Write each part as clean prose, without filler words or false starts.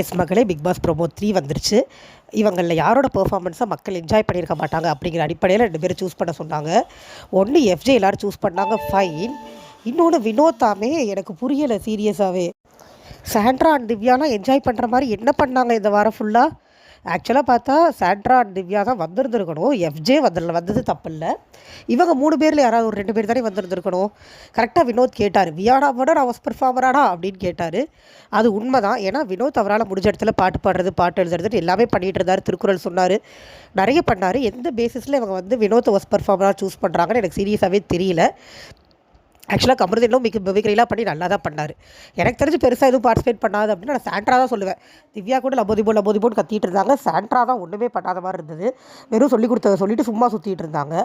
S மகளே, big pass promo 3 வந்துருச்சு. இவங்களில் யாரோட பெர்ஃபார்மன்ஸை மக்கள் என்ஜாய் பண்ணியிருக்க மாட்டாங்க அப்படிங்கிற அடிப்படையில் 2 பேரும் சூஸ் பண்ண சொன்னாங்க. ஒன்று எஃப்ஜே எல்லோரும் சூஸ் பண்ணாங்க, ஃபைன். இன்னொன்று வினோத்தாமே எனக்கு புரியலை சீரியஸாகவே. சாண்ட்ரா அண்ட் திவ்யானா என்ஜாய் பண்ணுற மாதிரி என்ன பண்ணாங்க இந்த வாரம் ஃபுல்லாக? ஆக்சுவலாக பார்த்தா சாண்ட்ரா அண்ட் திவ்யா தான் வந்திருந்துருக்கணும். எஃப்ஜே வந்தது தப்பில்லை. இவங்க 3 பேரில் யாராவது ஒரு 2 பேர் தானே வந்திருந்துருக்கணும். கரெக்டாக வினோத் கேட்டார், வியானாவோட நான் வாஸ் பெர்ஃபார்மராடா அப்படின்னு கேட்டார். அது உண்மை தான். ஏன்னா வினோத் அவரால் முடிஞ்ச இடத்துல பாட்டு பாடுறது, பாட்டு எழுதுறது எல்லாமே பண்ணிகிட்டு இருந்தார். திருக்குறள் சொன்னார், நிறைய பண்ணார். எந்த பேசிஸில் இவங்க வந்து வினோத் வாஸ் பெர்ஃபார்மராக சூஸ் பண்ணுறாங்கன்னு எனக்கு சீரியஸாகவே தெரியல. ஆக்சுவலாக கமருதீனும் மிகலாம் பண்ணி நல்லா தான் பண்ணார். எனக்கு தெரிஞ்சு பெருசாக எதுவும் பார்ட்டிசிபேட் பண்ணாது அப்படின்னு நான் சாண்ட்ரா தான் சொல்லுவேன். திவ்யா கூட லபோதிபோன்னு கத்திட்டு இருந்தாங்க. சாண்ட்ரா தான் ஒன்றுமே பண்ணாத மாதிரி இருந்தது. வெறும் சொல்லிட்டு சும்மா சுற்றிட்டு இருந்தாங்க.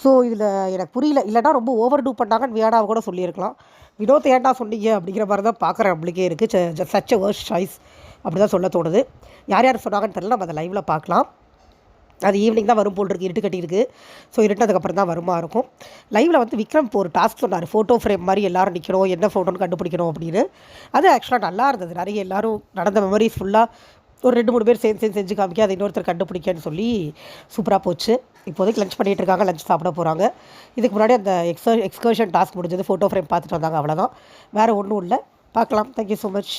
ஸோ இதில் எனக்கு புரியல. இல்லைனா ரொம்ப ஓவர் டூ பண்ணாங்கன்னு வியானாவை கூட சொல்லியிருக்கலாம். வினோத் ஏன்டா சொன்னீங்க அப்படிங்கிற மாதிரி தான் பார்க்குற நம்மளுக்கே இருக்குது. சச் அ வர்ஸ்ட் சாய்ஸ் அப்படி தான் சொல்ல தோணுது. யார் யார் சொன்னாங்கன்னு தெரியல, நம்ம அதை லைவில் பார்க்கலாம். அது ஈவினிங் தான் வரும் போல் இருக்குது, இருட்டு கட்டியிருக்கு. ஸோ இருட்டதுக்கப்புறம் தான் வருமா இருக்கும். லைவில் வந்து விக்ரம் இப்போ ஒரு டாஸ்க் சொன்னார், ஃபோட்டோ ஃப்ரேம் மாதிரி எல்லோரும் நிற்கணும், என்ன ஃபோட்டோன்னு கண்டுபிடிக்கணும் அப்படின்னு. அது ஆக்சுவலாக நல்லா இருந்தது. நிறைய எல்லோரும் நடந்த மெமரிஸ் ஃபுல்லாக ஒரு 2-3 பேர் செஞ்சு காமிக்க, அதை இன்னொருத்தர் கண்டுபிடிக்கன்னு சொல்லி சூப்பராக போச்சு. இப்போதைக்கு லஞ்ச் பண்ணிகிட்டு இருக்காங்க, லஞ்ச் சாப்பிட போகிறாங்க. இதுக்கு முன்னாடி அந்த எக்ஸ்கர்ஷன் டாஸ்க் முடிஞ்சது, ஃபோட்டோ ஃப்ரேம் பார்த்துட்டு வந்தாங்க, அவ்வளோதான். வேறு ஒன்றும் இல்லை. பார்க்கலாம். Thank you so much.